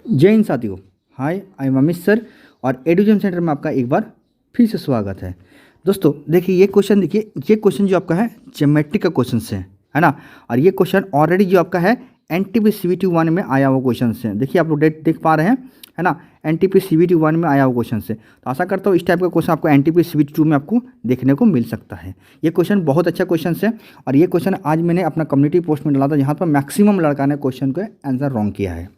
जय हिंद साथियों। हाय, I am Amit sir और एडुजम सेंटर में आपका एक बार फिर से स्वागत है। दोस्तों देखिए ये क्वेश्चन जो आपका है ज्योमेट्री का क्वेश्चन है ना। और ये क्वेश्चन ऑलरेडी जो आपका है एनटीपी सीबीटी 1 में आया हुआ क्वेश्चन है। देखिए आप लोग डेट देख पा रहे हैं, है ना। एनटीपी सीबीटी 1 में आया हुआ क्वेश्चन है, तो आशा करता हूँ इस टाइप का क्वेश्चन आपको एनटीपी सीबीटी 2 में आपको देखने को मिल सकता है। ये क्वेश्चन बहुत अच्छा क्वेश्चन है और ये क्वेश्चन आज मैंने अपना कम्युनिटी पोस्ट में डाला था, जहाँ पर मैक्सिमम लड़का ने क्वेश्चन का आंसर रॉन्ग किया है।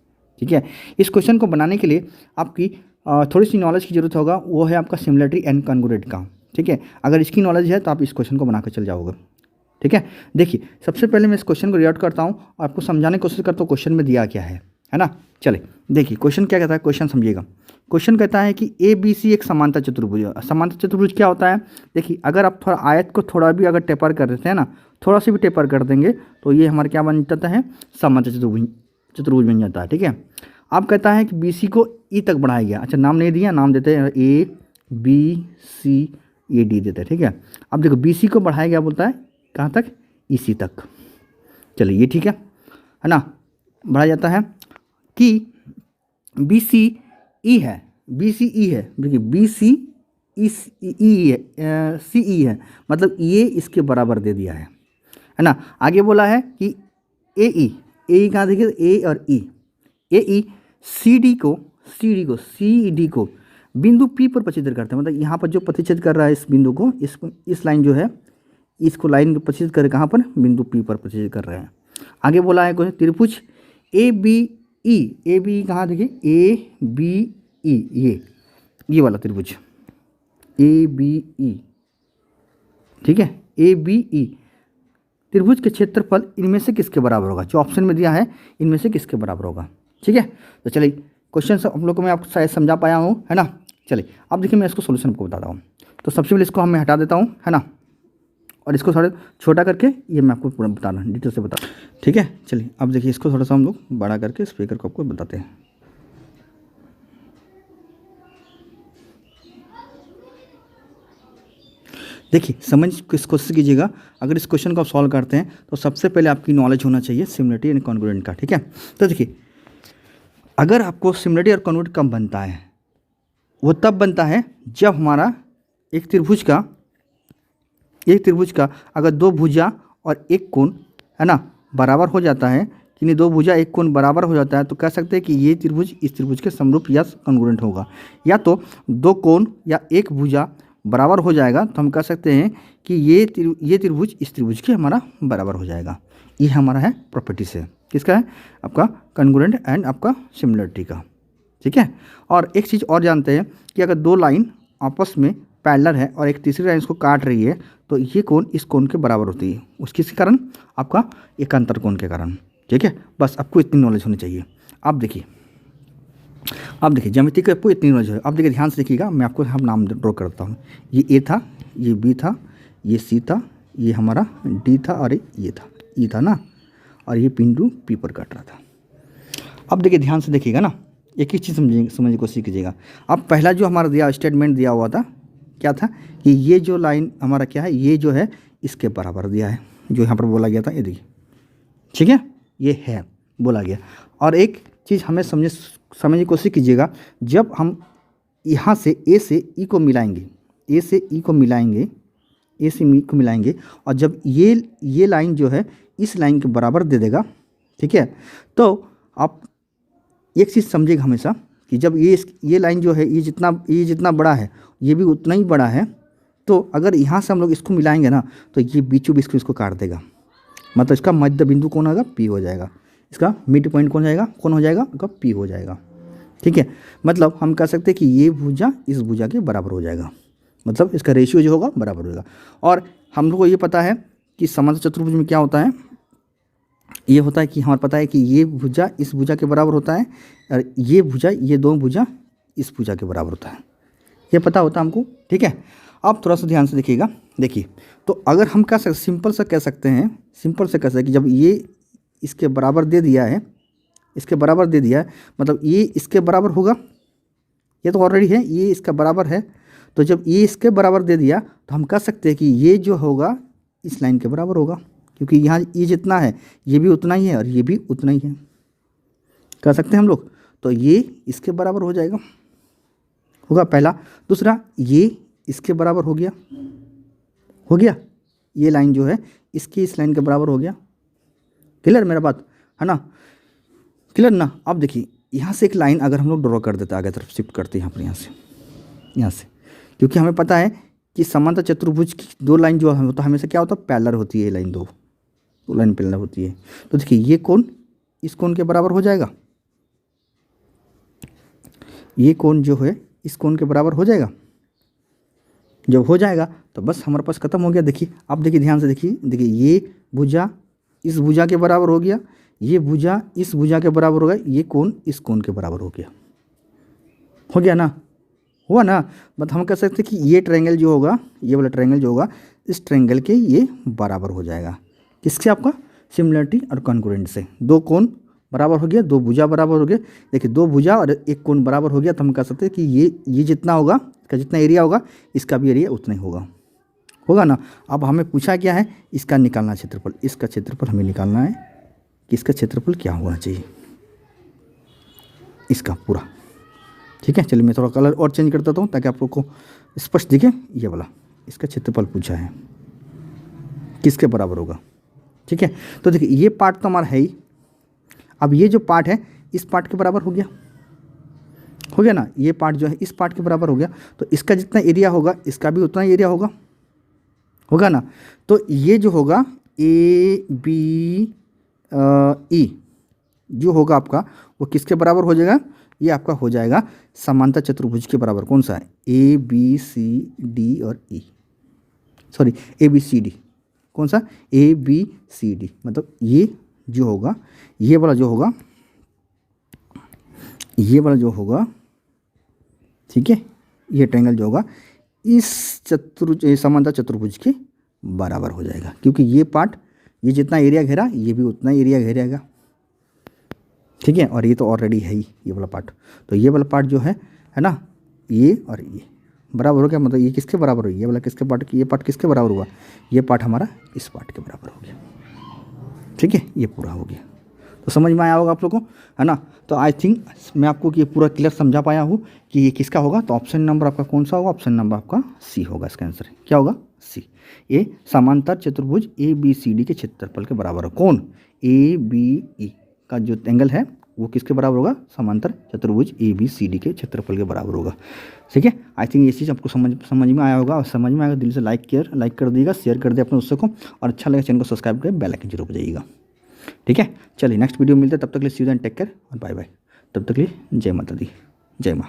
ठीक है, इस क्वेश्चन को बनाने के लिए आपकी थोड़ी सी नॉलेज की जरूरत होगा, वो है आपका सिमिलरिटी एंड कॉन्ग्रुएंट का। ठीक है, अगर इसकी नॉलेज है तो आप इस क्वेश्चन को बनाकर चल जाओगे। ठीक है, देखिए सबसे पहले मैं इस क्वेश्चन को रीआउट करता हूँ और आपको समझाने की कोशिश करता हूँ क्वेश्चन में दिया क्या है ना। चले देखिए क्वेश्चन क्या कहता है, क्वेश्चन समझिएगा। क्वेश्चन कहता है कि ए बी सी एक समांतर चतुर्भुज है। समांतर चतुर्भुज क्या होता है? देखिए अगर आप थोड़ा आयत को थोड़ा भी अगर टेपर कर देते हैं ना, थोड़ा सा भी टेपर कर देंगे तो ये हमारा क्या बन जाता है, समांतर चतुर्भुज बन जाता है। ठीक है, अब कहता है कि बी सी को ई तक बढ़ाया गया। अच्छा, नाम नहीं दिया, नाम देते हैं A B C A D देते हैं। ठीक है, अब देखो बी सी को बढ़ाया गया, बोलता है कहाँ तक, ई सी तक। चलिए ये ठीक है ना। बढ़ाया जाता है कि बी सी ई है, बी सी ई है। देखिए बी सी ई है, सी ई है, मतलब ये इसके बराबर दे दिया है ना। आगे बोला है कि ए ई कहाँ देखिए, ए और ई, ए ई सी डी को बिंदु पी पर प्रतिच्छेद करते हैं। मतलब यहाँ पर जो प्रतिच्छेद कर रहा है इस बिंदु को, इस लाइन जो है, इसको लाइन को प्रतिच्छेद कर कहाँ पर, बिंदु पी पर प्रतिच्छेद कर रहे हैं। आगे बोला है क्वेश्चन त्रिभुज ए बी कहाँ देखिए, ए बी ई, ये वाला त्रिभुज ए बी ई। ठीक है, ए बी ई त्रिभुज के क्षेत्रफल इनमें से किसके बराबर होगा? जो ऑप्शन में दिया है इनमें से किसके बराबर होगा? ठीक है, तो चलिए क्वेश्चन सब हम लोग को मैं आपको शायद समझा पाया हूँ, है ना। चलिए अब देखिए मैं इसको सोल्यूशन आपको बताता हूँ। तो सबसे पहले इसको मैं हटा देता हूँ, है ना, और इसको थोड़ा छोटा करके ये मैं आपको पूरा बताना डिटेल से बता। ठीक है, चलिए अब देखिए इसको थोड़ा सा हम लोग बड़ा करके स्पीकर को आपको बताते हैं। देखिए समझ किस कोशिश कीजिएगा। अगर इस क्वेश्चन को आप सॉल्व करते हैं तो सबसे पहले आपकी नॉलेज होना चाहिए सिमिलरिटी एंड कॉन्ग्रुएंट का। ठीक है, तो देखिए अगर आपको सिमिलरिटी और कॉन्ग्रुएंट कब बनता है, वो तब बनता है जब हमारा एक त्रिभुज का अगर दो भुजा और एक कोण, है ना, बराबर हो जाता है, कि नहीं, दो भुजा एक कोण बराबर हो जाता है, तो कह सकते हैं कि ये त्रिभुज इस त्रिभुज के समरूप या कॉन्ग्रुएंट होगा। या तो दो कोण या एक भुजा बराबर हो जाएगा तो हम कह सकते हैं कि ये त्रिभुज इस त्रिभुज के हमारा बराबर हो जाएगा। ये हमारा है प्रॉपर्टी से, किसका है, आपका कॉन्ग्रुएंट एंड आपका सिमिलरिटी का। ठीक है, और एक चीज़ और जानते हैं कि अगर दो लाइन आपस में पैरेलल है और एक तीसरी लाइन इसको काट रही है तो ये कोण इस कोण के बराबर होती है, उसके कारण आपका एकांतर कोण के कारण। ठीक है, बस आपको इतनी नॉलेज होनी चाहिए। अब देखिए ज्यामिति का आपको इतनी नॉलेज है। अब देखिए ध्यान से देखिएगा, मैं आपको हम नाम ड्रॉ करता हूँ। ये ए था, ये बी था, ये सी था, ये हमारा डी था और ये था, ई था ना, और ये बिंदु पी पर काट रहा था। अब देखिए ध्यान से देखिएगा ना, एक ही चीज़ समझने की कोशिश कीजिएगा। अब पहला जो हमारा स्टेटमेंट दिया हुआ था क्या था, कि ये जो लाइन हमारा क्या है, ये जो है इसके बराबर दिया है, जो यहाँ पर बोला गया था, ये देखिए। ठीक है, ये है बोला गया। और एक चीज़ हमें समझने की कोशिश कीजिएगा, जब हम यहाँ से ए से ई को मिलाएंगे, और जब ये लाइन जो है इस लाइन के बराबर दे देगा, ठीक है, तो आप एक चीज़ समझिएगा हमेशा कि जब ये लाइन जो है, ये जितना बड़ा है ये भी उतना ही बड़ा है, तो अगर यहाँ से हम लोग इसको मिलाएंगे ना तो ये बीचों बीच इसको काट देगा। मतलब इसका मध्य बिंदु कौन होगा, पी हो जाएगा। इसका मिड पॉइंट कौन हो जाएगा आपका, पी हो जाएगा। ठीक है, मतलब हम कह सकते हैं कि ये भुजा इस भुजा के बराबर हो जाएगा, मतलब इसका रेशियो जो होगा बराबर होगा। और हम लोग को ये पता है कि समांतर चतुर्भुज में क्या होता है, ये होता है कि हमारा पता है कि ये भुजा इस भुजा के बराबर होता है और ये भुजा, ये दोनों भुजा इस भुजा के बराबर होता है, ये पता होता है हमको। ठीक है, आप थोड़ा सा ध्यान से देखिएगा। देखिए तो अगर हम सिंपल से कह सकते हैं कि जब ये इसके बराबर दे दिया है, मतलब ये इसके बराबर होगा, ये तो ऑलरेडी है, ये इसका बराबर है, तो जब ये इसके बराबर दे दिया तो हम कह सकते हैं कि ये जो होगा इस लाइन के बराबर होगा, क्योंकि यहाँ ये जितना है ये भी उतना ही है और ये भी उतना ही है, कह सकते हैं हम लोग। तो ये इसके बराबर हो जाएगा, होगा पहला। दूसरा, ये इसके बराबर हो गया, ये लाइन जो है इसकी इस लाइन के बराबर हो गया। क्लियर मेरा बात, है ना? क्लियर ना? अब देखिए यहाँ से एक लाइन अगर हम लोग ड्रॉ कर देते, आगे तरफ शिफ्ट करते हैं यहाँ से, क्योंकि हमें पता है कि समांतर चतुर्भुज की दो लाइन जो है तो हमेशा क्या होता है, पैरेलल होती है। ये लाइन दो लाइन पैरेलल होती है। तो देखिए ये कोण इस कोण के बराबर हो जाएगा, ये कोण जो है इस कोण के बराबर हो जाएगा। जब हो जाएगा तो बस हमारे पास खत्म हो गया। देखिए अब देखिए ध्यान से देखिए ये भुजा इस भुजा के बराबर हो गया, ये भुजा इस भुजा के बराबर हो गया, ये कोण इस कोण के बराबर हो गया ना? हुआ ना? बट हम कह सकते हैं कि ये ट्रायंगल जो होगा, ये वाला ट्रायंगल जो होगा, इस ट्रायंगल के ये बराबर हो जाएगा। किसके? आपका सिमिलरिटी और कॉन्ग्रुएंट से। दो कोण बराबर हो गया, दो भुजा बराबर हो गया। देखिए दो भुजा और एक कोण बराबर हो गया, तो हम कह सकते हैं कि ये जितना होगा, इसका जितना एरिया होगा, इसका भी एरिया उतना ही होगा ना? अब हमें पूछा क्या है, इसका निकालना क्षेत्रफल। इसका क्षेत्रफल हमें निकालना है कि इसका क्षेत्रफल क्या होना चाहिए, इसका पूरा। ठीक है, चलिए मैं थोड़ा कलर और चेंज कर देता हूँ ताकि आप लोग को स्पष्ट दिखे। ये वाला इसका क्षेत्रफल पूछा है, किसके बराबर होगा। ठीक है, तो देखिए ये पार्ट तो हमारा है ही। अब ये जो पार्ट है इस पार्ट के बराबर हो गया ना? ये पार्ट जो है इस पार्ट के बराबर हो गया, तो इसका जितना एरिया होगा इसका भी उतना ही एरिया होगा ना? तो ये जो होगा ABE जो होगा आपका, वो किसके बराबर हो जाएगा? ये आपका हो जाएगा समांतर चतुर्भुज के बराबर। कौन सा है? ABCD और E, सॉरी ABCD। कौन सा? ABCD। मतलब ये जो होगा, ये वाला जो होगा, ठीक है, ये ट्रायंगल जो होगा इस समांतर चतुर्भुज के बराबर हो जाएगा, क्योंकि ये पार्ट, ये जितना एरिया घेरा ये भी उतना एरिया घेरेगा। ठीक है, और ये तो ऑलरेडी है ही ये वाला पार्ट। तो ये वाला पार्ट जो है ना, ये और ये बराबर हो गया। मतलब ये किसके बराबर हुई? ये वाला किसके पार्ट, ये पार्ट किसके बराबर हुआ? ये पार्ट हमारा इस पार्ट के बराबर हो गया। ठीक है, ये पूरा हो गया। तो समझ में आया होगा आप लोगों को, है ना? तो आई थिंक मैं आपको ये पूरा क्लियर समझा पाया हूँ कि ये किसका होगा। तो ऑप्शन नंबर आपका कौन सा होगा? ऑप्शन नंबर आपका सी होगा। इसका आंसर क्या होगा? सी। ये समांतर चतुर्भुज ABCD के क्षेत्रफल के बराबर है। कौन? ABE का जो एंगल है वो किसके बराबर होगा? समांतर चतुर्भुज ABCD के क्षेत्रफल के बराबर होगा। ठीक है, आई थिंक ये चीज़ आपको समझ में आया होगा। और समझ में आएगा दिल से लाइक कर दीजिएगा, शेयर कर दे अपने दोस्तों को, और अच्छा लगे चैनल को सब्सक्राइब कर बेल आइकन जरूर बजाइएगा। ठीक है, चलिए नेक्स्ट वीडियो मिलते हैं, तब तक के लिए सी यू एंड टेक केयर और बाय बाय। तब तक के लिए जय माता दी, जय माँ।